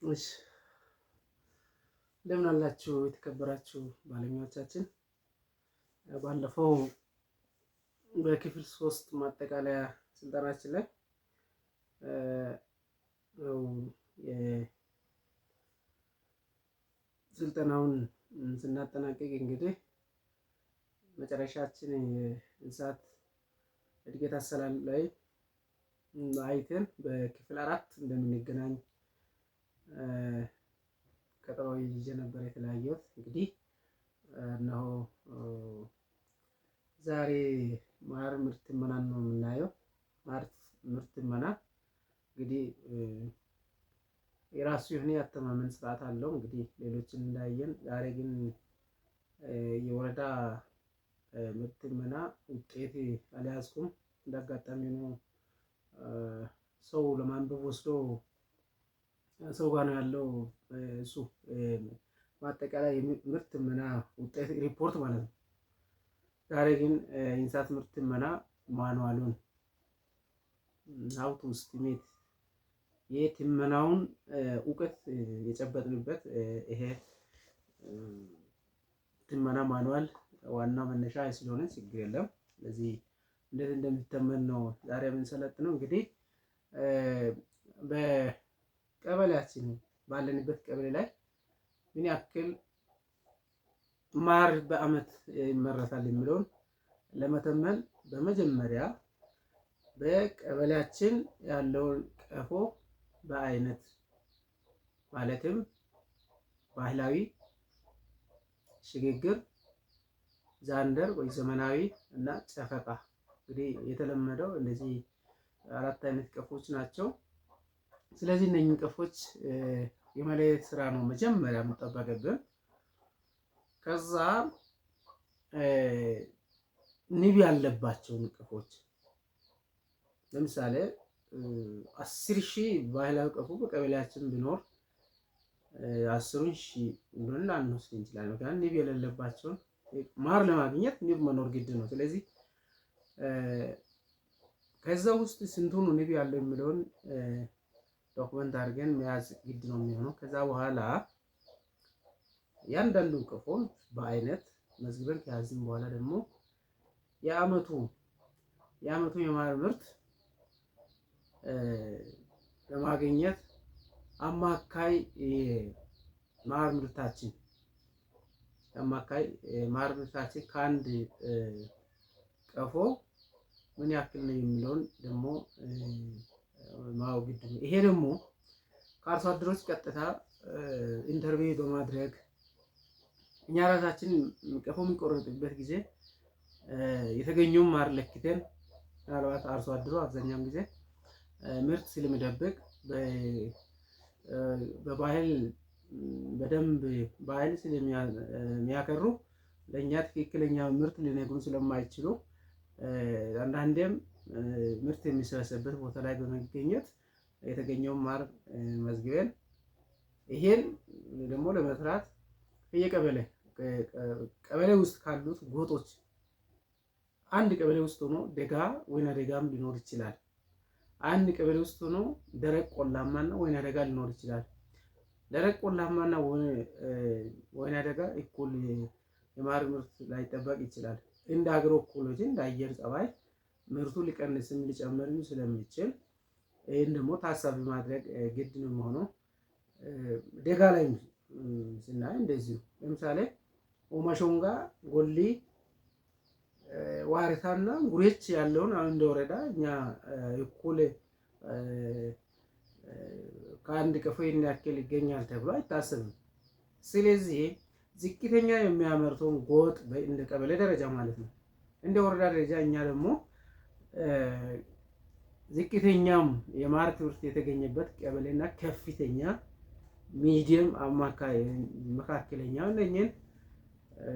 እሺ እንደምን አላችሁ የተከበራችሁ ባለሙያዎቻችን። ባለፈው በክፍል 3 ማጠቃለያ ስልጠናችን ላይ የስልጠናውን ስናጠናቅቅ እንግዲህ መጨረሻችን የእንስሳት እድገት አሰላል ላይ አይተን በክፍል 4 እንደምንገናኝ ቀጠሮ ይዤ ነበር የተለያየሁት። እንግዲህ እነሆ ዛሬ ማር ምርት ትመናን ነው የምናየው። ማር ምርት ትመና እንግዲህ የራሱ የሆነ የአተማመን ስርዓት አለው። እንግዲህ ሌሎችን እንዳየን ዛሬ ግን የወረዳ ምርት ትመና ውጤት አልያዝኩም። እንዳጋጣሚ ነው ሰው ለማንበብ ወስዶ ሰው ጋር ነው ያለው። እሱ በአጠቃላይ ምርት ትመና ውጤት ሪፖርት ማለት ነው። ዛሬ ግን የእንስሳት ምርት ትመና ማኑዋሉን ሃው ቱ ኤስቲሜት የትመናውን እውቀት የጨበጥንበት ይሄ ትመና ማኑዋል ዋና መነሻ ስለሆነ ችግር የለም። ስለዚህ እንዴት እንደሚተመን ነው ዛሬ የምንሰለጥነው። እንግዲህ በቀበሌያችን ባለንበት ቀበሌ ላይ ምን ያክል ማር በአመት ይመረታል የሚለውን ለመተመን በመጀመሪያ በቀበሌያችን ያለውን ቀፎ በአይነት ማለትም ባህላዊ፣ ሽግግር፣ ዛንደር ወይ ዘመናዊ እና ጨፈቃ እንግዲህ የተለመደው እንደዚህ 4 አይነት ቀፎች ናቸው። ስለዚህ እነኚህ ቀፎች የመለየት ስራ ነው መጀመሪያ የምጠበቅብን። ከዛ ንብ ያለባቸውን ቀፎች ለምሳሌ 10,000 ባህላዊ ቀፎ በቀበሌያችን ቢኖር 10,000 ብለን ላንወስድ እንችላለን። ምክንያቱም ንብ የሌለባቸውን ማር ለማግኘት ንብ መኖር ግድ ነው። ስለዚህ ከዛ ውስጥ ስንቱን ንብ ያለው የሚለውን ዶክመንት አድርገን መያዝ ግድ ነው የሚሆነው። ከዛ በኋላ ያንዳንዱ ቀፎ በአይነት መዝግበን ከያዝን በኋላ ደግሞ የአመቱ የማር ምርት ለማግኘት አማካይ ማር ምርታችን ከአንድ ቀፎ ምን ያክል ነው የሚለውን ደግሞ ማወቅ ግድ ነው። ይሄ ደግሞ ከአርሶ አደሮች ቀጥታ ኢንተርቪው በማድረግ እኛ ራሳችን ቀፎ የሚቆረጥበት ጊዜ የተገኘውን ማር ለክተን ምናልባት አርሶ አደሩ አብዛኛውን ጊዜ ምርት ስለሚደብቅ በባህል በደንብ ባህል ስለሚያከሩ ለእኛ ትክክለኛ ምርት ሊነግሩን ስለማይችሉ አንዳንዴም ምርት የሚሰበሰብበት ቦታ ላይ በመገኘት የተገኘውን ማር መዝግበን ይሄን ደግሞ ለመስራት ቀበሌ ውስጥ ካሉት ጎጦች አንድ ቀበሌ ውስጥ ሆኖ ደጋ ወይና ደጋም ሊኖር ይችላል። አንድ ቀበሌ ውስጥ ሆኖ ደረቅ ቆላማና ወይና ደጋ ሊኖር ይችላል። ደረቅ ቆላማና ወይና ደጋ እኩል የማር ምርት ላይጠበቅ ይችላል። እንደ አግሮ ኢኮሎጂ እንደ አየር ጸባይ ምርቱ ሊቀንስም ሊጨምርም ስለሚችል ይህን ደግሞ ታሳቢ ማድረግ ግድ ነው የሚሆነው። ደጋ ላይ ስናይ እንደዚሁ ለምሳሌ ኦማሾንጋ፣ ጎሊ፣ ዋሪታና ጉሬች ያለውን አሁን እንደ ወረዳ እኛ እኩል ከአንድ ቀፎ ይህን ያክል ይገኛል ተብሎ አይታሰብም። ስለዚህ ዝቅተኛ የሚያመርተውን ጎጥ እንደ ቀበሌ ደረጃ ማለት ነው እንደ ወረዳ ደረጃ እኛ ደግሞ ዝቅተኛም የማር ምርት የተገኘበት ቀበሌና ከፍተኛ ሚዲየም አማካይ መካከለኛ እነኝን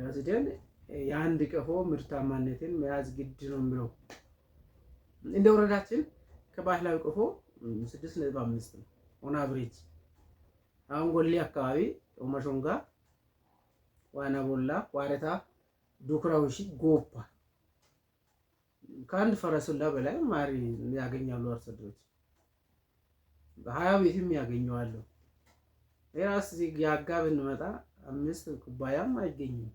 ወስደን የአንድ ቀፎ ምርታማነትን መያዝ ግድ ነው የሚለው። እንደ ወረዳችን ከባህላዊ ቀፎ 6.5 ነው ኦን አቨሬጅ። አሁን ጎሌ አካባቢ ኦማሾንጋ፣ ዋና ቦላ፣ ዋረታ፣ ዱክራውሺ፣ ጎባ ከአንድ ፈረሱላ በላይ ማር ያገኛሉ አርሶ አደሮች። በ20 ቤትም ያገኘዋሉ። የራስ ያጋ ብንመጣ 5 ኩባያም አይገኝም።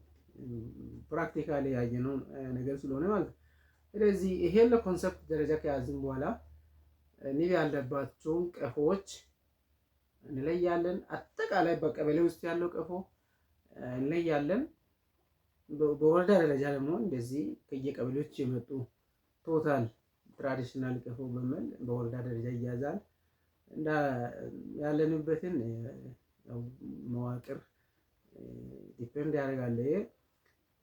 ፕራክቲካሊ ያየነው ነገር ስለሆነ ማለት ነው። ስለዚህ ይሄን ለኮንሰፕት ደረጃ ከያዝን በኋላ ንብ ያለባቸውን ቀፎዎች እንለያለን። አጠቃላይ በቀበሌ ውስጥ ያለው ቀፎ እንለያለን። በወረዳ ደረጃ ደግሞ እንደዚህ ከየቀበሌዎች የመጡ ቶታል ትራዲሽናል ቀፎ በሚል በወረዳ ደረጃ ይያዛል። እንዳ ያለንበትን መዋቅር ዲፔንድ ያደርጋል።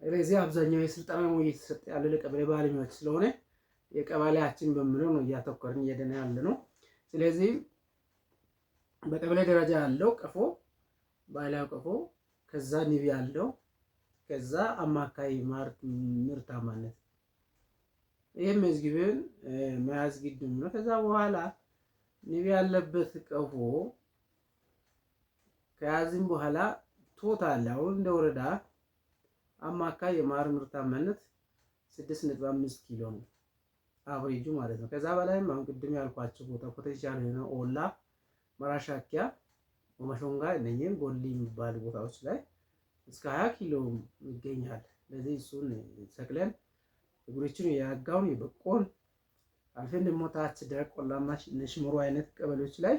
ስለዚህ አብዛኛው የስልጠና ነው እየተሰጠ ያለው ለቀበሌ ባለሙያዎች ስለሆነ የቀበሌያችን በሚለው ነው እያተኮርን እየሄድን ያለ ነው። ስለዚህ በቀበሌ ደረጃ ያለው ቀፎ ባህላዊ ቀፎ፣ ከዛ ንብ ያለው፣ ከዛ አማካይ ማር ምርታማነት፣ ይህም መዝግበን መያዝ ግድ ነው። ከዛ በኋላ ንብ ያለበት ቀፎ ከያዝን በኋላ ቶታል አሁን እንደ ወረዳ አማካይ የማር ምርታማነት 6.5 ኪሎ ነው አቨሬጁ ማለት ነው። ከዛ በላይም አሁን ቅድም ያልኳቸው ቦታ ፖቴንሻል ነው ኦላ፣ መራሻኪያ፣ ወመሾንጋ እነኚህም ጎሊ የሚባሉ ቦታዎች ላይ እስከ 20 ኪሎ ይገኛል። ስለዚህ እሱን ሰቅለን እግሮችን ያጋውን የበቆን አልፈን ደግሞ ታች ደረቅ ቆላማ ሽምሮ አይነት ቀበሌዎች ላይ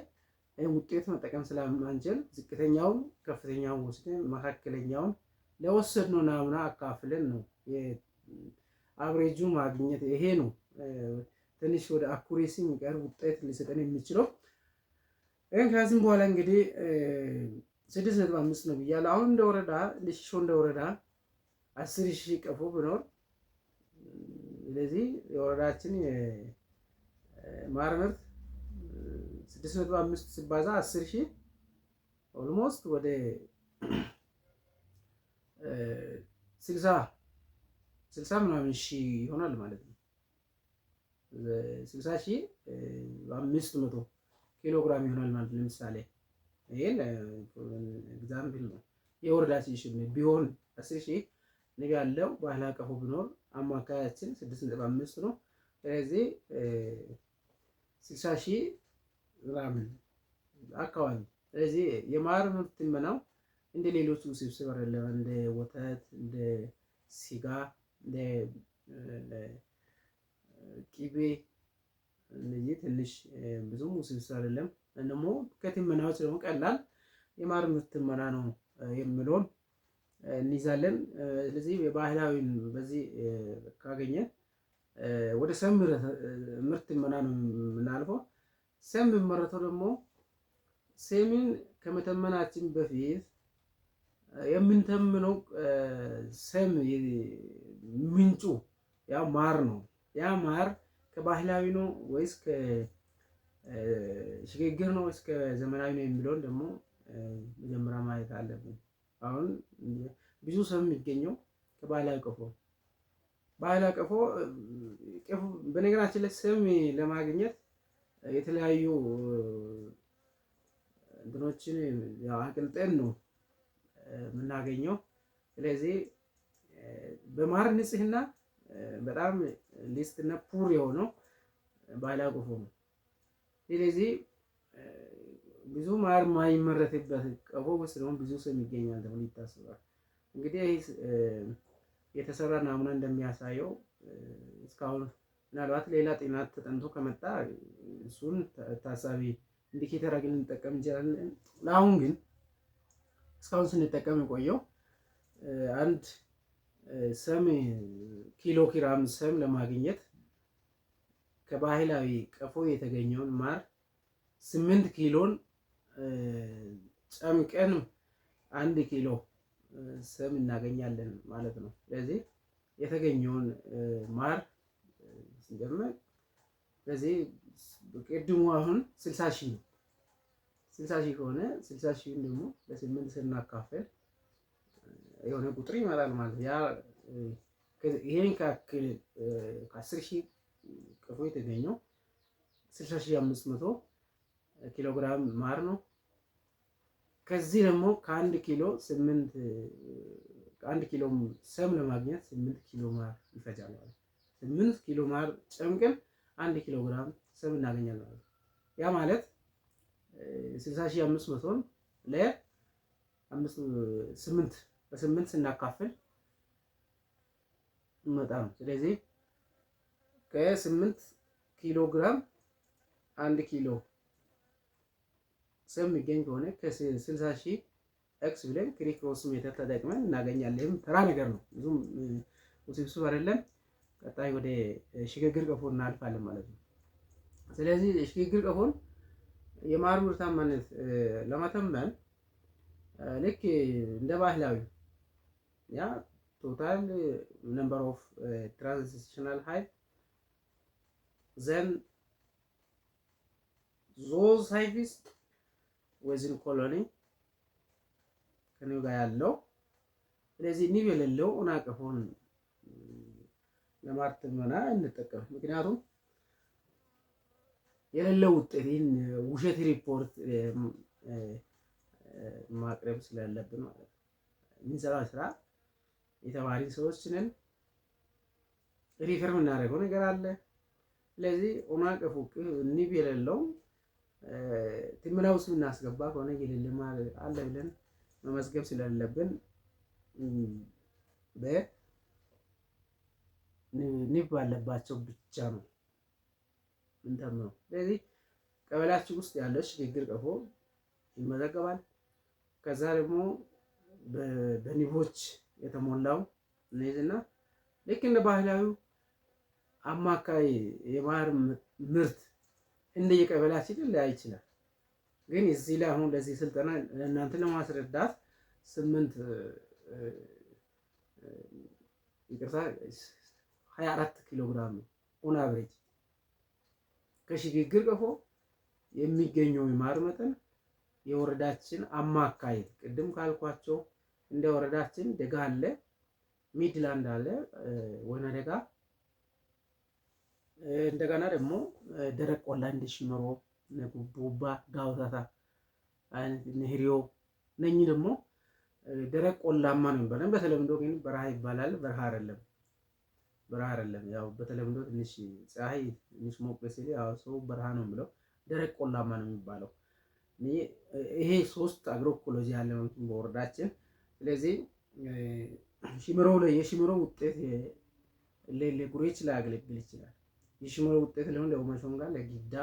ውጤት መጠቀም ስለማንችል ዝቅተኛውን ከፍተኛውን ወስደን መካከለኛውን ለወሰድነው ናሙና አካፍለን ነው የአቨሬጁ ማግኘት። ይሄ ነው ትንሽ ወደ አኩሬሲ የሚቀርብ ውጤት ሊሰጠን የሚችለው። ይሄን ከዚህም በኋላ እንግዲህ 6.5 ነው ብያለሁ። አሁን እንደ ወረዳ ለሽሾ እንደ ወረዳ 10,000 ቀፎ ቢኖር ስለዚህ የወረዳችን የማር ምርት 6.5 ሲባዛ 10,000 ኦልሞስት ወደ 60 ምናምን ሺህ ይሆናል ማለት ነው። 60,500 ኪሎ ግራም ይሆናል ማለት ነው። ለምሳሌ ይሄን ኤግዛምፕል ነው። የወረዳችን ቢሆን 10,000 ንብ ያለው ባህላዊ ቀፎ ቢኖር አማካያችን 6.5 ነው። ስለዚህ 60,000 ግራም አካባቢ። ስለዚህ የማር ምርት ትመናው እንደ ሌሎቹ ውስብስብ አይደለም። እንደ ወተት፣ እንደ ስጋ፣ እንደ ቅቤ እነዚህ ትንሽ ብዙም ውስብስብ አይደለም። ደግሞ ከትመናዎች ደግሞ ቀላል የማር ምርት ትመና ነው የሚለውን እንይዛለን። ስለዚህ የባህላዊ በዚህ ካገኘን ወደ ሰም ምርት ትመና ነው የምናልፈው። ሰም የሚመረተው ደግሞ ሰምን ከመተመናችን በፊት የምንተምነው ሰም ምንጩ ያ ማር ነው። ያ ማር ከባህላዊ ነው ወይስ ከሽግግር ነው ወይስ ከዘመናዊ ነው የሚለውን ደግሞ መጀመሪያ ማየት አለብን። አሁን ብዙ ሰም የሚገኘው ከባህላዊ ቀፎ። ባህላዊ ቀፎ በነገራችን ላይ ሰም ለማግኘት የተለያዩ እንትኖችን አቅልጠን ነው የምናገኘው። ስለዚህ በማር ንጽህና በጣም ሊስት እና ፑር የሆነው ባህላዊ ቀፎ ነው። ስለዚህ ብዙ ማር የማይመረትበት ቀፎ ውስጥ ደግሞ ብዙ ሰም ይገኛል ተብሎ ይታሰባል። እንግዲህ የተሰራ ናሙና እንደሚያሳየው እስካሁን ምናልባት ሌላ ጥናት ተጠንቶ ከመጣ እሱን ታሳቢ ኢንዲኬተር አድርገን ልንጠቀም እንችላለን። ለአሁን ግን እስካሁን ስንጠቀም የቆየው አንድ ሰም ኪሎ ግራም ሰም ለማግኘት ከባህላዊ ቀፎ የተገኘውን ማር 8 ኪሎን ጨምቀን 1 ኪሎ ሰም እናገኛለን ማለት ነው። ስለዚህ የተገኘውን ማር ስንጀምር ስለዚህ ቅድሙ አሁን 60,000 ነው። 60,000 ከሆነ 60,000 ደግሞ ለ8 ስናካፍል የሆነ ቁጥር ይመጣል ማለት ያ ይሄን ካክል ከ10,000 ቀፎ የተገኘው 60,500 ኪሎ ግራም ማር ነው። ከዚህ ደግሞ ከ1 ኪሎ 8 1 ኪሎ ሰም ለማግኘት 8 ኪሎ ማር ይፈጃል ማለት 8 ኪሎ ማር ጨምቀን 1 ኪሎ ግራም ሰም እናገኛለን ማለት ያ ማለት 60,500ን ስምንት በስምንት ስናካፍል መጣ ነው። ስለዚህ ከ8 ኪሎ ግራም 1 ኪሎ ሰም የሚገኝ ከሆነ ከ60,000 ኤክስ ብለን ክሪክ ክሮስ ሜተድ ተጠቅመን እናገኛለን። ይህም ተራ ነገር ነው፣ ብዙም ውስብስብ አይደለም። ቀጣይ ወደ ሽግግር ቀፎ እናልፋለን ማለት ነው። ስለዚህ የሽግግር ቀፎን የማር ምርታማነት ለመተመን ልክ እንደ ባህላዊ ያ ቶታል ነምበር ኦፍ ትራንዚሽናል ሃይቭ ዘን ዞዝ ሃይቭስ ወዝን ኮሎኒ ከኒው ጋር ያለው። ስለዚህ ኒብ የሌለው ኦና ቀፎን ለማር ትመና እንጠቀም። ምክንያቱም የሌለው ውጤትን ውሸት ሪፖርት ማቅረብ ስላለብን ማለት ነው። የምንሰራው ስራ የተማሪ ሰዎች ነን፣ ሪፈር የምናደርገው ነገር አለ። ስለዚህ ኦና ቀፎ ኒብ የሌለው ትምና ውስጥ የምናስገባ ከሆነ የሌለ ማር አለ ብለን መመዝገብ ስለሌለብን በኒብ ባለባቸው ብቻ ነው እንተምነው። ስለዚህ ቀበሌያችን ውስጥ ያለው ሽግግር ቀፎ ይመዘገባል። ከዛ ደግሞ በኒቦች የተሞላው እነዚህና ልክ እንደ ባህላዊው አማካይ የማር ምርት እንደየቀበሌያችን ሊለያይ ይችላል። ግን እዚህ ላይ አሁን ለዚህ ስልጠና እናንተ ለማስረዳት 24 ኪሎ ግራም ነው ኦን አቨሬጅ ከሽግግር ቀፎ የሚገኘው የማር መጠን የወረዳችን አማካይ ቅድም ካልኳቸው እንደ ወረዳችን ደጋ አለ፣ ሚድላንድ አለ፣ ወይና ደጋ፣ እንደገና ደግሞ ደረቅ ቆላ እንደ ሽመሮ፣ ጉባ፣ ዳውታታ አይነት ነህሪዮ ነኝ ደግሞ ደረቅ ቆላማ ነው የሚባለው። በተለምዶ ግን በረሃ ይባላል። በረሃ አይደለም። ያው በተለምዶ ትንሽ ፀሐይ ትንሽ ሞቅ ሲል ያው ሰው በረሃ ነው የሚለው፣ ደረቅ ቆላማ ነው የሚባለው። ይሄ 3 አግሮ ኢኮሎጂ ያለ ነው በወረዳችን። ስለዚህ ሽምሮ ላይ የሽምሮ ውጤት ለጉሬች ላያገለግል ይችላል። የሽምሮ ውጤት ለምን ለኡመሾም ጋር ለጊዳ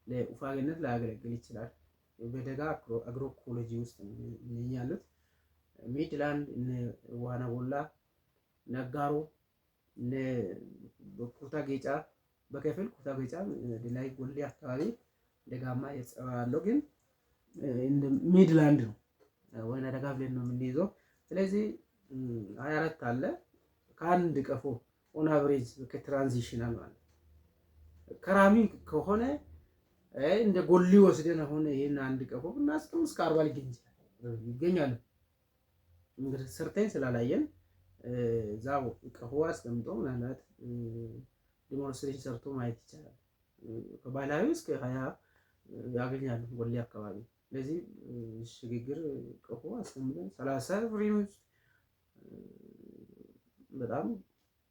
ለኡፋገነት ላያገለግል ይችላል። በደጋ አግሮ ኢኮሎጂ ውስጥ ነው ያሉት። ሚድላንድ ዋና ቦላ፣ ነጋሮ፣ ኩታ ጌጫ በከፊል ኩታ ጌጫ ላይ ጎሌ አካባቢ ደጋማ ያለው ግን ሚድላንድ ነው ወይና ደጋ ብለን ነው የምንይዘው። ስለዚህ 24 አለ ከአንድ ቀፎ ኦን አቨሬጅ ከትራንዚሽናል ማለት ከራሚ ከሆነ እንደ ጎሊ ወስደን አሁን ይሄን አንድ ቀፎ ብናስቀምጥ እስከ 40 ይገኛል። እንግዲህ ሰርተን ስላላየን ዛው ቀፎ አስቀምጦ ምናልባት ዲሞንስትሬሽን ሰርቶ ማየት ይቻላል። ከባህላዊ እስከ 20 ያገኛሉ ጎሊ አካባቢ። ስለዚህ ሽግግር ቀፎ አስቀምጠን 30 ፍሬ ውስጥ በጣም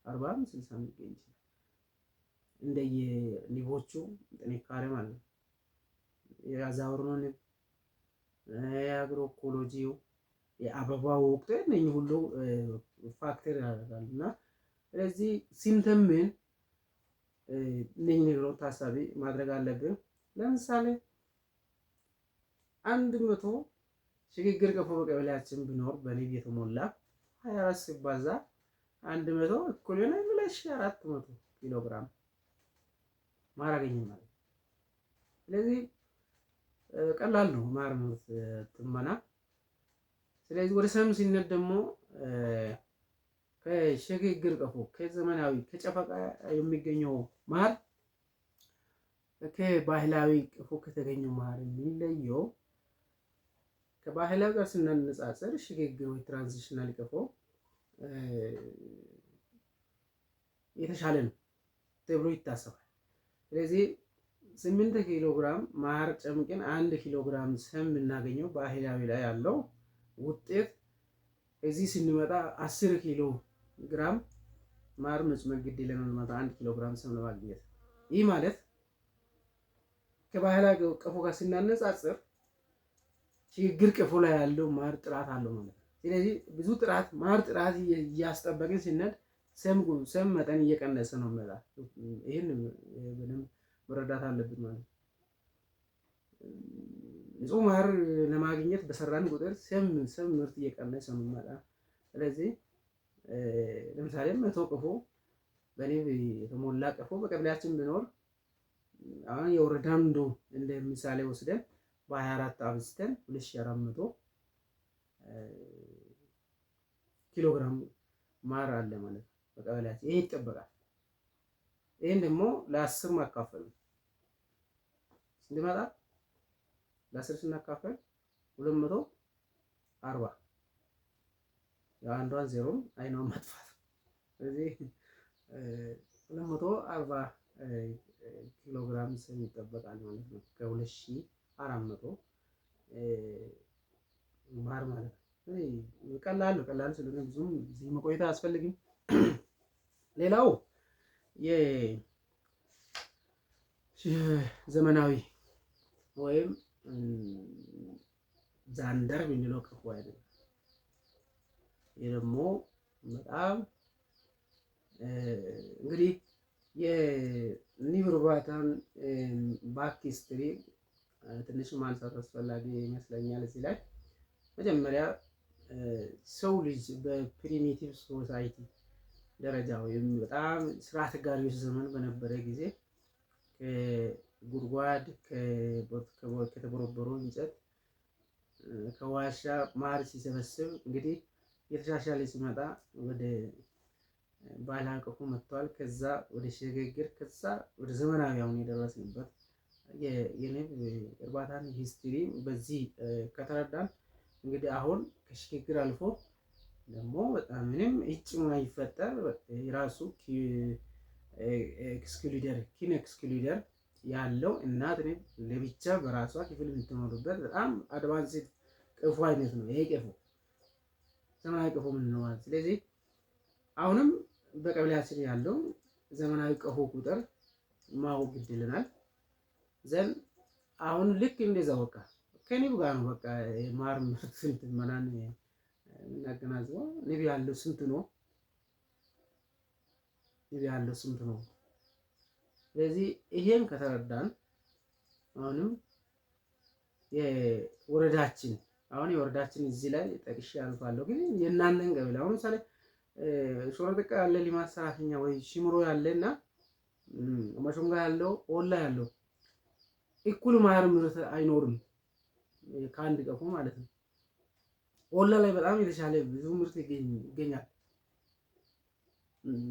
40 60 ይገኝ ይችላል እንደየ ኒቦቹ ጥንካሬ ማለት ነው። የአዛውርኖ ንብ፣ የአግሮ ኢኮሎጂው፣ የአበባው ወቅት እነኚህ ሁሉ ፋክተር ያደርጋሉ እና ስለዚህ ሲምተምን እነኚህ ነገሮች ታሳቢ ማድረግ አለብን። ለምሳሌ 100 ሽግግር ቀፎ በቀበሌያችን ቢኖር በኒብ የተሞላ 24 ሲባዛ 100 እኩል ይሆናል 2400 ኪሎ ግራም ማር አገኘን ማለት ነው። ስለዚህ ቀላል ነው ማር ምርት ትመና። ስለዚህ ወደ ሰም ሲነድ ደግሞ ከሽግግር ቀፎ ከዘመናዊ ከጨፈቃ የሚገኘው ማር ከባህላዊ ቀፎ ከተገኘው ማር የሚለየው ከባህላዊ ጋር ስናነጻጽር ሽግግር ወይ ትራንዚሽናል ቀፎ የተሻለ ነው ተብሎ ይታሰባል። ስለዚህ 8 ኪሎ ግራም ማር ጨምቀን 1 ኪሎ ግራም ሰም እናገኘው ባህላዊ ላይ ያለው ውጤት እዚህ ስንመጣ 10 ኪሎ ግራም ማር መጭመቅ ግድ ይለናል ማለት 1 ኪሎ ግራም ሰም ለማግኘት። ይህ ማለት ከባህላዊ ቀፎ ጋር ስናነጻጽር ሽግግር ቀፎ ላይ ያለው ማር ጥራት አለው ማለት ነው። ስለዚህ ብዙ ጥራት ማር ጥራት እያስጠበቅን ስንሄድ ሰም መጠን እየቀነሰ ነው ማለት ይሄን በደንብ መረዳት አለብን ማለት ነው። ንጹህ ማር ለማግኘት በሰራን ቁጥር ሰም ምርት እየቀነሰ ነው ማለት። ስለዚህ ለምሳሌ 100 ቀፎ በንብ የተሞላ ቀፎ በቀበሌያችን ቢኖር አሁን የወረዳን እንደው እንደ ምሳሌ ወስደን በ24 አብዝተን 2400 ኪሎ ግራም ማር አለ ማለት ነው በቀበሌያችን። ይሄ ይጠበቃል። ይሄን ደግሞ ለ10 ማካፈል እንዲመጣ ለ10 ስናካፈል 240 የአንዷን ዜሮም አይኗን ማጥፋት። ስለዚህ 240 ኪሎ ግራም ሰም ይጠበቃል ማለት ነው ከ2400 ማር ማለት ነው። ቀላል ስለሆነ ብዙም እዚህ መቆየት አያስፈልግም። ሌላው የዘመናዊ ወይም ዛንደር የምንለው ቀፎ አይደለም። ይሄ ደግሞ በጣም እንግዲህ የንብ እርባታን ባክ ሂስትሪ ትንሽ ማንሳት አስፈላጊ ይመስለኛል። እዚህ ላይ መጀመሪያ ሰው ልጅ በፕሪሚቲቭ ሶሳይቲ ደረጃ ወይም በጣም ስርዓተ ጋሪዎች ዘመን በነበረ ጊዜ ከጉድጓድ ከተቦረቦሩ እንጨት ከዋሻ ማር ሲሰበስብ እንግዲህ የተሻሻለ ሲመጣ ወደ ባህላዊ ቀፎ መጥቷል። ከዛ ወደ ሽግግር ከዛ ወደ ዘመናዊ አሁን የደረስንበት የንብ እርባታን ሂስትሪ በዚህ ከተረዳን እንግዲህ አሁን ከሽግግር አልፎ ደግሞ በጣም ምንም እጭ ማይፈጠር የራሱ ኤክስክሉደር ያለው እናት ንብ ለብቻ በራሷ ክፍል የምትኖርበት በጣም አድቫንስድ ቀፎ አይነት ነው ይሄ ቀፎ፣ ዘመናዊ ቀፎ የምንለው ማለት። ስለዚህ አሁንም በቀበሌያችን ያለው ዘመናዊ ቀፎ ቁጥር ማወቅ ግድ ይለናል። ዘን አሁን ልክ እንደዛ በቃ ከንብ ጋር ነው በቃ ማር ምርት መናን እናገናዝበው። ንብ ያለው ስንት ነው? ንብ ያለው ስንት ነው? ስለዚህ ይሄን ከተረዳን አሁንም የወረዳችን እዚህ ላይ ጠቅሼ አልፋለሁ። ግን የእናንተን ቀበሌ አሁን ምሳሌ ሾረጥቀ ያለ ሊማት ሰራተኛ ወይ ሽምሮ ያለና ማሾንጋ ያለው ኦላ ያለው እኩል ማር ምርት አይኖርም ከአንድ ቀፎ ማለት ነው። ኦላ ላይ በጣም የተሻለ ብዙ ምርት ይገኛል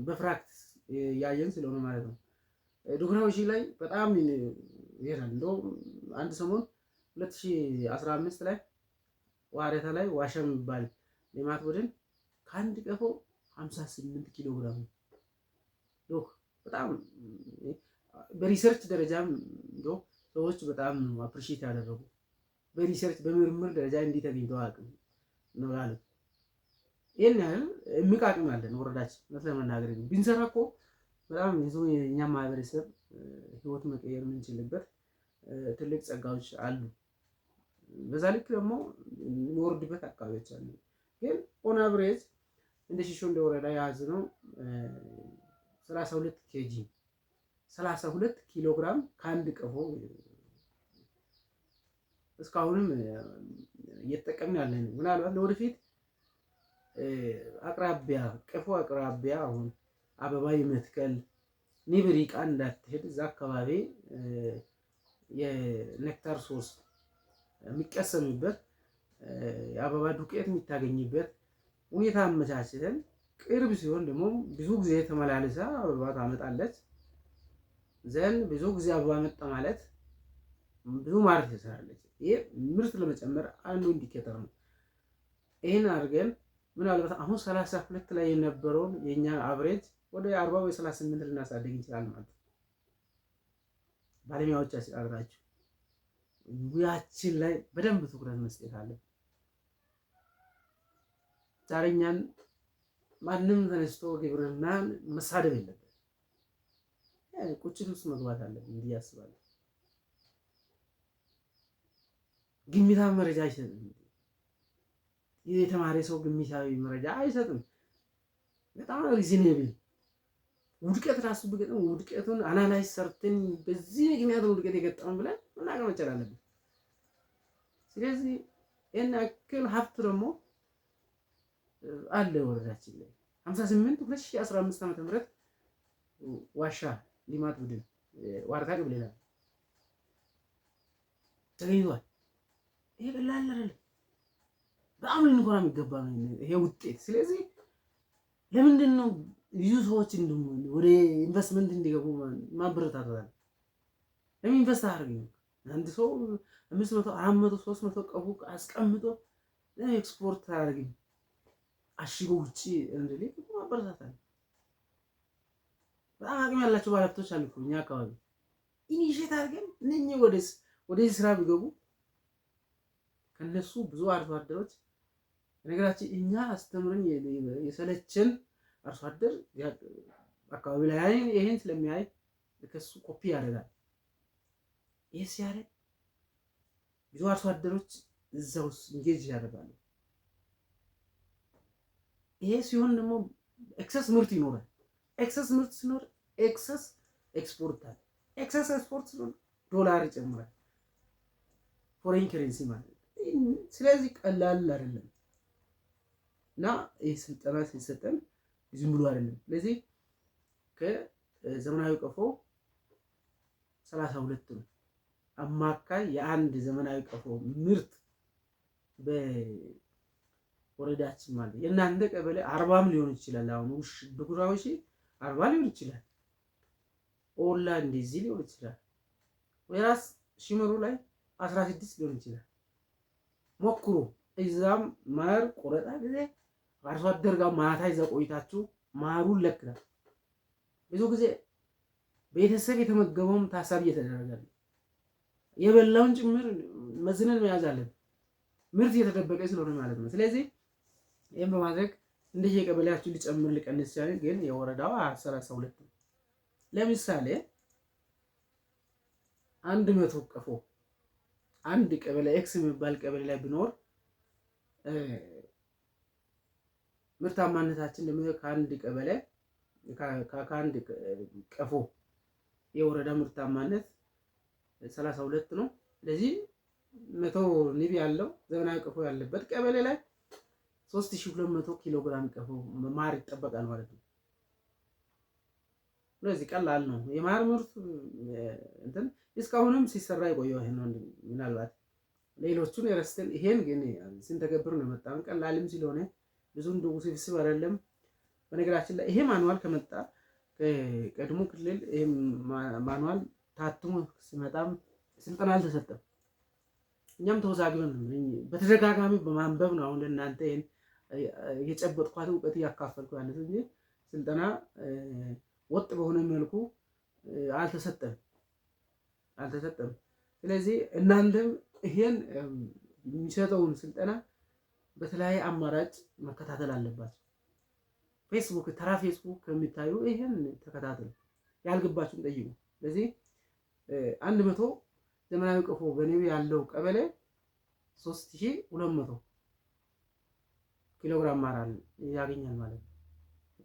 በፕራክቲስ ያየን ስለሆነ ማለት ነው። ዶክተሮች ላይ በጣም ይሄዳል። እንደው አንድ ሰሞን 2015 ላይ ዋሬታ ላይ ዋሻ የሚባል ልማት ቡድን ከአንድ ቀፎ 58 ኪሎ ግራም ዶክ በጣም በሪሰርች ደረጃም እንደው ሰዎች በጣም አፕሪሺየት ያደረጉ በሪሰርች በምርምር ደረጃ እንዲህ ተገኝተው አቅም ነው ያሉት። ይሄን ያህል የሚቃቅም አለን ወረዳችን ለመናገር ቢንሰራ እኮ በጣም የኛ ማህበረሰብ ህይወት መቀየር የምንችልበት ትልቅ ጸጋዎች አሉ። በዛ ልክ ደግሞ የሚወርድበት አካባቢዎች አሉ። ግን ኦን አቨሬጅ እንደ ሺሾ እንደ ወረዳ የያዝነው 32 ኪሎ ግራም ከአንድ ቀፎ እስካሁንም እየተጠቀምን ያለን። ምናልባት ለወደፊት ቀፎ አቅራቢያ አሁን አበባ የመትከል ንብ ርቃ እንዳትሄድ እዛ አካባቢ የኔክታር ሶርስ የሚቀሰምበት የአበባ ዱቄት የሚታገኝበት ሁኔታ አመቻችተን ቅርብ ሲሆን ደግሞ ብዙ ጊዜ ተመላልሳ አበባ ታመጣለች። ዘን ብዙ ጊዜ አበባ መጣ ማለት ብዙ ማር ትሰራለች። ይሄ ምርት ለመጨመር አንዱ ኢንዲኬተር ነው። ይሄን አድርገን ምናልባት አሁን 32 ላይ የነበረውን የኛ አቨሬጅ ወደ 40 ወይ 38 ልናሳድግ እንችላለን ማለት ነው። ባለሙያዎች አስራራችሁ ሙያችን ላይ በደንብ ትኩረት መስጠት አለብን። ዛሬኛን ማንም ተነስቶ ግብርናን መሳደብ የለበትም። ቁጭት ውስጥ መግባት አለብን ብዬ አስባለሁ። ግምታዊ መረጃ አይሰጥም። የተማረ ሰው ግምታዊ መረጃ አይሰጥም። በጣም ሪዝኔብል ውድቀት ራሱ ቢገጥም ውድቀቱን አናላይዝ ሰርተን በዚህ ምክንያት ውድቀት የገጠመን ብለን መናገር መቻል አለብን። ስለዚህ ይሄን ያክል ሀብት ደግሞ አለ ወረዳችን ላይ 58 2015 ዓ.ም ዋሻ ልማት ቡድን ዋርታ ቅብሌ ላይ ተገኝቷል። ይሄ ቀላል አይደለም። በጣም ልንኮራ የሚገባ ነው ይሄ ውጤት። ስለዚህ ለምንድን ነው ብዙ ሰዎች ወደ ኢንቨስትመንት እንዲገቡ ማበረታታት? ለምን ኢንቨስት አያደርግም? አንድ ሰው 500 400 300 ቀፉ አስቀምጦ ኤክስፖርት አያደርግም? አሽጎ ውጪ እንደዚህ ማበረታታት። በጣም አቅም ያላቸው ባለሀብቶች አሉ እኮ እኛ አካባቢ ኢኒሼት አድርገን እነኚህ ወደዚህ ስራ ቢገቡ ከነሱ ብዙ አርሶ አደሮች ነገራችን እኛ አስተምረን የሰለቸን አርሶ አደር አካባቢ ላይ ይሄን ስለሚያይ ከሱ ኮፒ ያደርጋል። ይሄ ሲያደርግ ብዙ አርሶ አደሮች እዛ ውስጥ እንጌጅ ያደርጋሉ። ይሄ ሲሆን ደግሞ ኤክሰስ ምርት ይኖራል። ኤክሰስ ምርት ሲኖር ኤክሰስ ኤክስፖርት አለ። ኤክሰስ ኤክስፖርት ሲኖር ዶላር ይጨምራል፣ ፎሬን ከረንሲ ማለት ነው። ስለዚህ ቀላል አይደለም እና ይህ ስልጠና ሲሰጠን ዝም ብሎ አይደለም። ስለዚህ ከዘመናዊ ቀፎ 32 ነው አማካይ የአንድ ዘመናዊ ቀፎ ምርት በወረዳችን ማለት የእናንተ ቀበሌ 40 ሊሆን ይችላል። አሁን በጉራው 40 ሊሆን ይችላል። ኦላ እንደዚህ ሊሆን ይችላል። ወይራስ ሽመሩ ላይ 16 ሊሆን ይችላል። ሞክሩ። እዛም ማር ቆረጣ ጊዜ አርሶ አደር ጋር ማታ ይዛ ቆይታችሁ ማሩን ለክላል። ብዙ ጊዜ ቤተሰብ የተመገበውም ታሳቢ እየተደረገ ነው። የበላውን ጭምር መዝነን መያዝ አለብን። ምርት እየተደበቀ ስለሆነ ማለት ነው። ስለዚህ ይሄን በማድረግ እንደየቀበሌያችሁ ሊጨምር ሊቀንስ ይችላል። ግን የወረዳው 32 ነው። ለምሳሌ 100 ቀፎ አንድ ቀበሌ ኤክስ የሚባል ቀበሌ ላይ ቢኖር ምርታማነታችን ደግሞ ከአንድ ቀበሌ ከአንድ ቀፎ የወረዳ ምርታማነት 32 ነው። ስለዚህ 100 ንብ ያለው ዘመናዊ ቀፎ ያለበት ቀበሌ ላይ 3200 ኪሎ ግራም ቀፎ ማር ይጠበቃል ማለት ነው። ስለዚህ ቀላል ነው የማር ምርት እንትን እስካሁንም ሲሰራ የቆየው ይሄን ነው። ምናልባት ሌሎቹን የረስተን ይሄን ግን ስንተገብር ነው የመጣው። ቀላልም ስለሆነ ብዙ እንደው ውስብስብ አይደለም። በነገራችን ላይ ይሄ ማኑዋል ከመጣ ቀድሞ ክልል ይሄ ማኑዋል ታትሞ ሲመጣም ስልጠና አልተሰጠም። እኛም ተወዛግበን በተደጋጋሚ በማንበብ ነው አሁን ለእናንተ ይሄን የጨበጥኳት እውቀት እያካፈልኩ ያለሁት እንጂ ስልጠና ወጥ በሆነ መልኩ አልተሰጠም። ስለዚህ እናንተም ይሄን የሚሰጠውን ስልጠና በተለያየ አማራጭ መከታተል አለባችሁ። ፌስቡክ ተራ ፌስቡክ ከሚታዩ ይሄን ተከታተሉ፣ ያልገባችሁን ጠይቁ። ስለዚህ 100 ዘመናዊ ቀፎ በንብ ያለው ቀበሌ 3200 ኪሎ ግራም ማር ያገኛል ማለት ነው።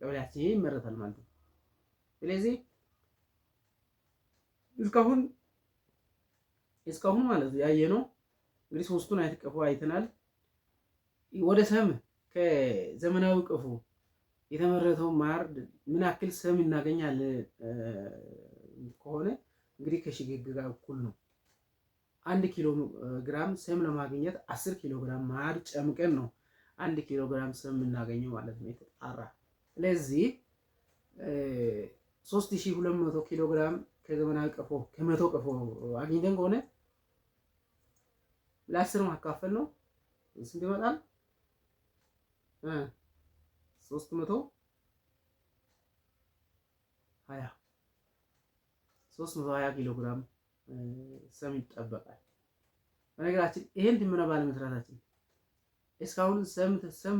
ቀበሌያችን ይመረታል ማለት ነው። ስለዚህ እስካሁን ማለት ያየነው እንግዲህ ሶስቱን አይነት ቀፎ አይተናል። ወደ ሰም ከዘመናዊ ቀፎ የተመረተው ማር ምን ያክል ሰም እናገኛለን ከሆነ እንግዲህ ከሽግግር ጋር እኩል ነው። 1 ኪሎ ግራም ሰም ለማግኘት 10 ኪሎ ግራም ማር ጨምቀን ነው 1 ኪሎ ግራም ሰም እናገኘው ማለት ነው የተጣራ። ስለዚህ 3200 ኪሎ ግራም ከዘመናዊ ቀፎ ከ100 ቀፎ አግኝተን ከሆነ ለ10 ማካፈል ነው ስንት ይመጣል? 320 ኪሎ ግራም ሰም ይጠበቃል። በነገራችን ይሄን ድምና ባለመስራታችን እስካሁን ሰም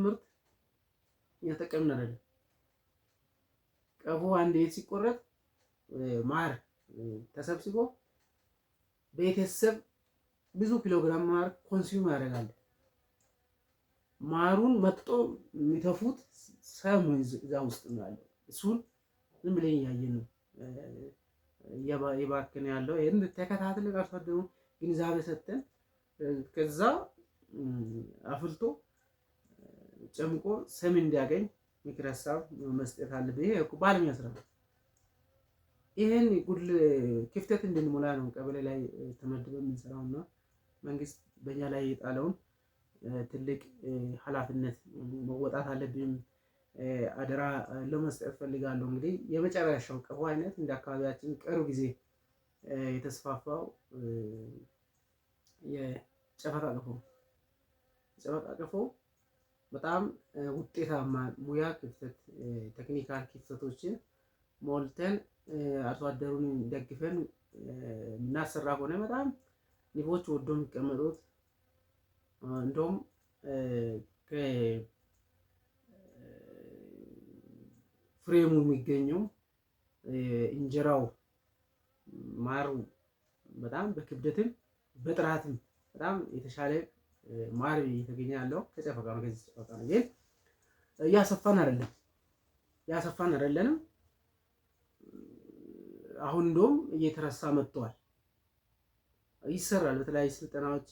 ምርት እየተጠቀምን አይደለም። ቀፎ አንድ ቤት ሲቆረጥ ማር ተሰብስቦ ቤተሰብ ብዙ ኪሎግራም ማር ኮንሱም ያደርጋሉ። ማሩን መጥጦ የሚተፉት ሰም እዛ ውስጥ ነው ያለው። እሱን ዝም ብለን እያየን ነው እየባከነ ያለው። ይሄን ተከታትለን አርሶ አደሩ ግንዛቤ ሰጥተን ከዛ አፍልቶ ጨምቆ ሰም እንዲያገኝ ምክር ሀሳብ መስጠት አለብን። ይሄ እኮ ባለሙያ ስራ ነው። ይሄን ጉድል ክፍተት እንድንሞላ ነው ቀበሌ ላይ ተመድበን የምንሰራውና መንግስት በእኛ ላይ የጣለውን ትልቅ ኃላፊነት መወጣት አለብን። አደራ ለመስጠት ፈልጋለሁ። እንግዲህ የመጨረሻው ቀፎ አይነት እንደ አካባቢያችን ቅርብ ጊዜ የተስፋፋው የጨፈቃ ቀፎ። የጨፈቃ ቀፎ በጣም ውጤታማ ሙያ ክፍተት፣ ቴክኒካል ክፍተቶችን ሞልተን አርሶ አደሩን ደግፈን እናሰራ ከሆነ በጣም ንቦች ወዶ የሚቀመጡት እንደውም ፍሬሙ የሚገኘው እንጀራው ማሩ በጣም በክብደትም በጥራትም በጣም የተሻለ ማር እየተገኘ ያለው ከጨፈቃ ነው። ከዚህ ጨፈቃ ነው። ግን እያሰፋን አይደለንም። አሁን እንደውም እየተረሳ መጥቷል። ይሰራል። በተለያዩ ስልጠናዎች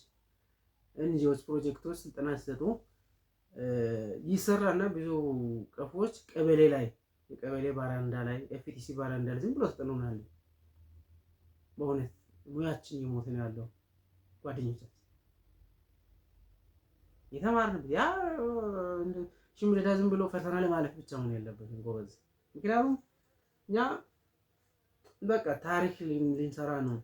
ኤንጂኦዎች ፕሮጀክቶች ስልጠና ሲሰጡ ይሰራና ብዙ ቀፎዎች ቀበሌ ላይ የቀበሌ ባራንዳ ላይ ኤፍቲሲ ባራንዳ ላይ ዝም ብሎ ተጠቅመናል። በእውነት ሙያችን እየሞተ ነው ያለው። ጓደኞቻችን የተማርንበት ያ ሽምደዳ ዝም ብሎ ፈተና ለማለፍ ብቻ መሆን የለበትም ጎበዝ። ምክንያቱም እኛ በቃ ታሪክ ልንሰራ ነው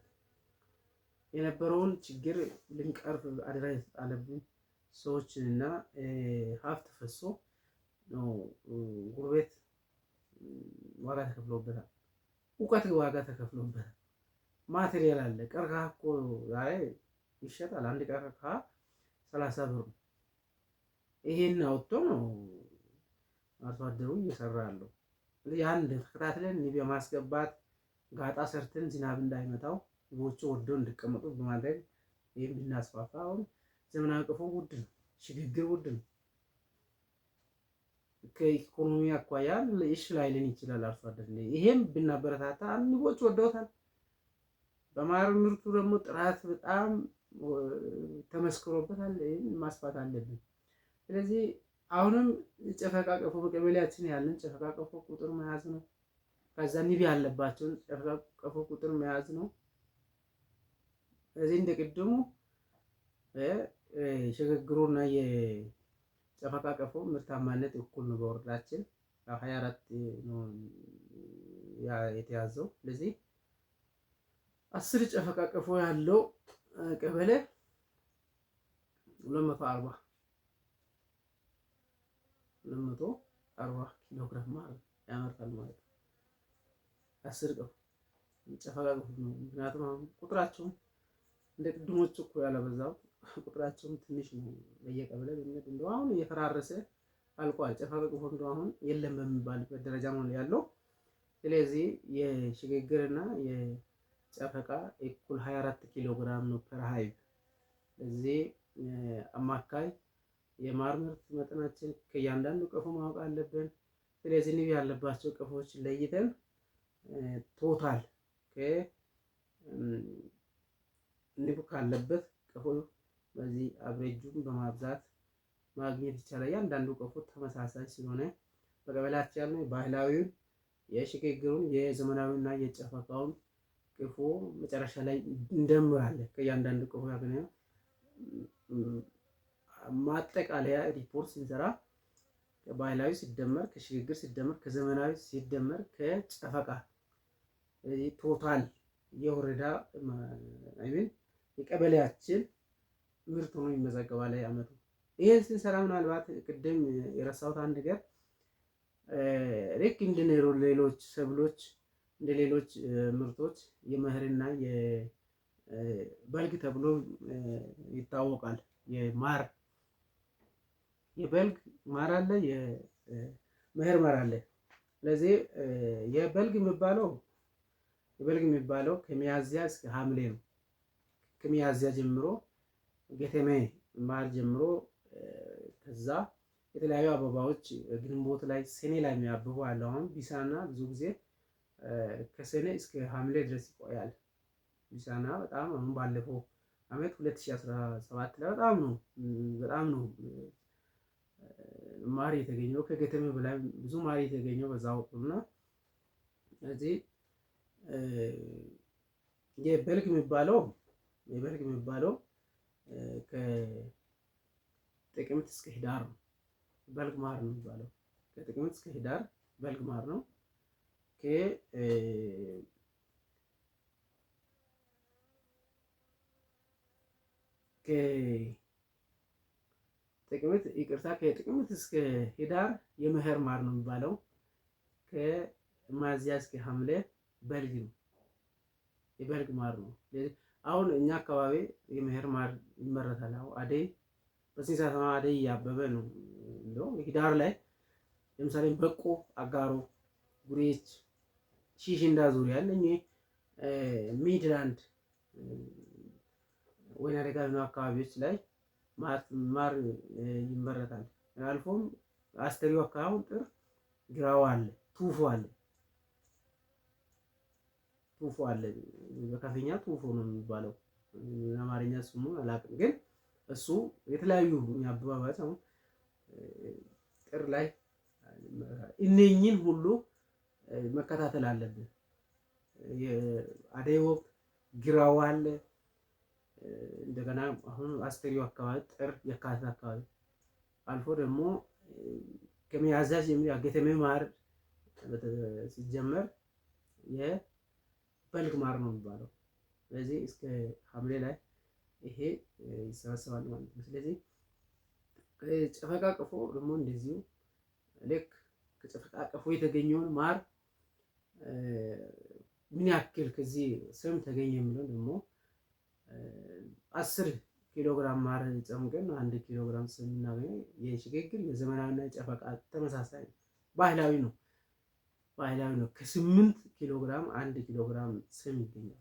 የነበረውን ችግር ልንቀርፍ አደራ የተጣለብን ሰዎችንና ሀብት ፈሶ ነው። ጉልበት ዋጋ ተከፍሎበታል። እውቀት ዋጋ ተከፍሎበታል። ማቴሪያል አለ። ቀርከሃ እኮ ዛሬ ይሸጣል። አንድ ቀርከሃ 30 ብር ነው። ይሄን አውጥቶ ነው አርሶ አደሩ እየሰራ ያለው። ያን ተከታትለን ንብ የማስገባት ጋጣ ሰርተን ዝናብ እንዳይመታው ንቦቹ ወደው እንዲቀመጡ በማድረግ ይሄን ብናስፋፋ። አሁን ዘመናዊ ቀፎ ውድ ነው፣ ሽግግር ውድ ነው። ከኢኮኖሚ አኳያ እሺ ላይልን ይችላል አርሶ አደር። ይሄም ብናበረታታ ንቦች ወደውታል። በማር ምርቱ ደግሞ ጥራት በጣም ተመስክሮበታል። ይሄን ማስፋት አለብን። ስለዚህ አሁንም ጨፈቃ ቀፎ በቀበሌያችን ያለን ጨፈቃ ቀፎ ቁጥር መያዝ ነው። ከዛ ንብ ያለባቸውን ጨፈቃ ቀፎ ቁጥር መያዝ ነው። እዚህ እንደቅድሙ ሽግግሩና የጨፈቃ ቀፎ ምርታማነት እኩል ነው። በወረዳችን 24 ነው የተያዘው። ስለዚህ 10 ጨፈቃ ቀፎ ያለው ቀበሌ 240 ኪሎ ግራም ማር ያመርታል ማለት ነው። 10 ቀፎ ጨፈቃ ቀፎ ነው። ምክንያቱም አሁን ቁጥራቸውም እንደ ቅድሞቹ እኮ ያለበዛው ቁጥራቸውም ትንሽ ነው። በየቀበሌ ብንሄድ እንደው አሁን እየፈራረሰ አልቋል። ጨፈቃ ቀፎ እንደው አሁን የለም በሚባልበት ደረጃ ነው ያለው። ስለዚህ የሽግግርና የጨፈቃ እኩል 24 ኪሎ ግራም ነው ፐር ሃይቭ። እዚህ አማካይ የማር ምርት መጠናችን ከእያንዳንዱ ቀፎ ማወቅ አለብን። ስለዚህ ንብ ያለባቸው ቀፎዎች ለይተን ቶታል ንብ ካለበት ቀፎ በዚህ አብሬጁን በማብዛት ማግኘት ይቻላል። እያንዳንዱ ቀፎ ተመሳሳይ ስለሆነ በቀበሌያችን ያለው ባህላዊውን የሽግግሩን የዘመናዊና የጨፈቃውን ቀፎ መጨረሻ ላይ እንደምራለን። ከእያንዳንዱ ቀፎ ያገኘው ማጠቃለያ ሪፖርት ስንሰራ ከባህላዊ ሲደመር ከሽግግር ሲደመር ከዘመናዊ ሲደመር ከጨፈቃ ቶታል የወረዳ አይሚን የቀበሌያችን ምርት ሆኖ ይመዘገባል አመቱ። ይሄን ስንሰራ ምናልባት ቅድም የረሳሁት አንድ ነገር ልክ እንደ ሌሎች ሰብሎች እንደ ሌሎች ምርቶች የመኸርና የበልግ ተብሎ ይታወቃል። የማር የበልግ ማር አለ፣ የመኸር ማር አለ። ስለዚህ የበልግ የሚባለው ከሚያዝያ እስከ ሐምሌ ነው። ከሚያዝያ ጀምሮ ገተሜ ማር ጀምሮ ከዛ የተለያዩ አበባዎች ግንቦት ላይ ሰኔ ላይ የሚያብቡ አለ። አሁን ቢሳና ብዙ ጊዜ ከሰኔ እስከ ሐምሌ ድረስ ይቆያል። ቢሳና በጣም አሁን ባለፈው አመት 2017 ላይ በጣም ነው ማር የተገኘው ከገተሜ በላይ ብዙ ማር የተገኘው በዛ ወቅት እና ስለዚህ የበልግ የሚባለው ከጥቅምት እስከ ህዳር ነው። በልግ ማር ነው የሚባለው። ከጥቅምት እስከ ህዳር በልግ ማር ነው። ከጥቅምት እስከ ህዳር የመኸር ማር ነው የሚባለው። ከሚያዝያ እስከ ሐምሌ በልግ ነው፣ የበልግ ማር ነው። አሁን እኛ አካባቢ የመኸር ማር ይመረታል። አሁን አደይ በዚህ ሰዓት አደይ እያበበ ነው። እንደውም ህዳር ላይ ለምሳሌ በቆ፣ አጋሮ፣ ጉሬች፣ ሺሽንዳ ዙሪያ እነኚህ ሚድላንድ ወይና ደጋ አካባቢዎች ላይ ማር ይመረታል። አልፎም አስተሪው አካባቢ ጥር ግራው አለ፣ ቱፎ አለ። በከፍተኛ ቱፎ ነው የሚባለው። አማርኛ ስሙን አላውቅም፣ ግን እሱ የተለያዩ አበባባች አሁን ጥር ላይ እነኝን ሁሉ መከታተል አለብን። የአደይ ወቅት ግራው አለ። እንደገና አሁን አስተሪው አካባቢ ጥር የካቲት አካባቢ አልፎ ደግሞ ከሚያዝያ ገተሜ ማር ሲጀመር የበልግ ማር ነው የሚባለው። ስለዚህ እስከ ሐምሌ ላይ ይሄ ይሰበሰባል ማለት ነው። ስለዚህ ጨፈቃ ቀፎ ደግሞ እንደዚሁ ልክ ከጨፈቃ ቀፎ የተገኘውን ማር ምን ያክል ከዚህ ስም ተገኘ የሚለው ደግሞ 10 ኪሎ ግራም ማር ጨምቀን 1 ኪሎ ግራም ስም እናገኘው። የሽግግር የዘመናዊና የጨፈቃ ተመሳሳይ ባህላዊ ነው። ከ8 ኪሎ ግራም 1 ኪሎ ግራም ስም ይገኛል።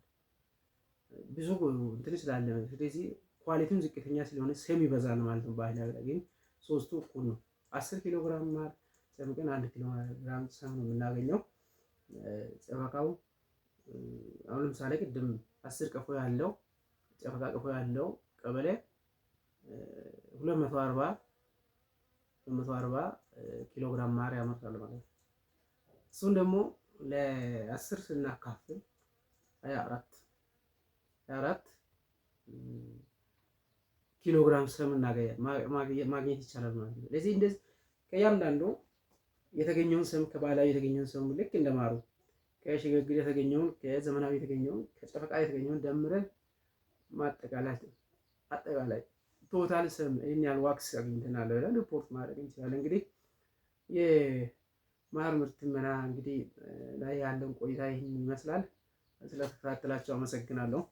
ብዙ እንትን ስላለ ስለዚህ ኳሊቲም ዝቅተኛ ስለሆነ ስም ይበዛል ማለት ነው። ባህላዊ ላይ ግን ሶስቱ እኩል ነው። 10 ኪሎ ግራም ማር ጨምቀን 1 ኪሎ ግራም ስም ነው የምናገኘው። ጨፈቃው አሁን ለምሳሌ ቅድም 10 ቀፎ ያለው ጨፈቃ ቀፎ ያለው ቀበሌ 240 ኪሎ ግራም ማር ያመርታል ማለት ነው። እሱን ደግሞ ለ10 ስናካፍል 24 ኪሎ ግራም ስም ማግኘት ይቻላል ማለት ነው። ስለዚህ እንደዚህ ከእያንዳንዱ የተገኘውን ስም ከባህላዊ የተገኘውን ስም ልክ እንደማሩ ከሽግግር የተገኘውን ከዘመናዊ የተገኘውን ከጨፈቃ የተገኘውን ደምረን አጠቃላይ ቶታል ስም ይህን ያህል ዋክስ አግኝተናል ብለን ሪፖርት ማድረግ እንችላለን። እንግዲህ የማር ምርት ትመና እንግዲህ ላይ ያለን ቆይታ ይህን ይመስላል። ስለተከታተላችሁ አመሰግናለሁ።